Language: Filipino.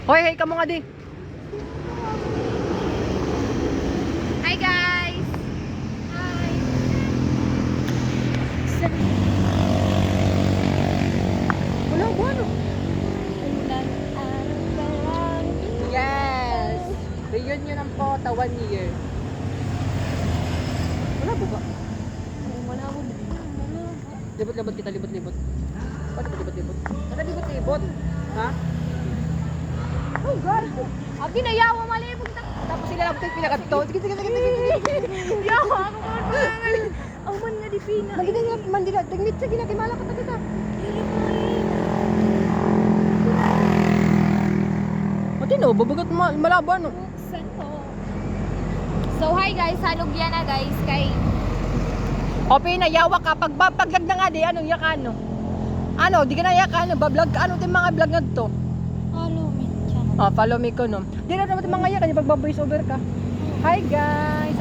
Hoy, hey ka mo nga di. Hi guys! Hi! Wala ba ano? Ilan araw pa lang. Yes! Reunion ng Pota, 1 year. Wala ba ba? Wala ko. Libot-libot kita, libot-libot. Bakit libot-libot? Ano libot-libot? Ha? Oh God! Abi na yawa malibog na. Tapos sila lang tayo pinakadto. Sige, sige, sige, sige. Yawa ako man. Ang man nga di pina. Mandila, tingit sa ginagimala ka kita. Pati no, babagat malaban no. Buksan to. So hi guys, halog yan na guys kay O pinayawa ka pag paglag na nga di anong yakan no. Ano, di ka na yakan no, bablog ka ano din mga vlog nga to. follow me. Follow me ko no. Di na naman mga yakan pag voice over ka. Hi guys.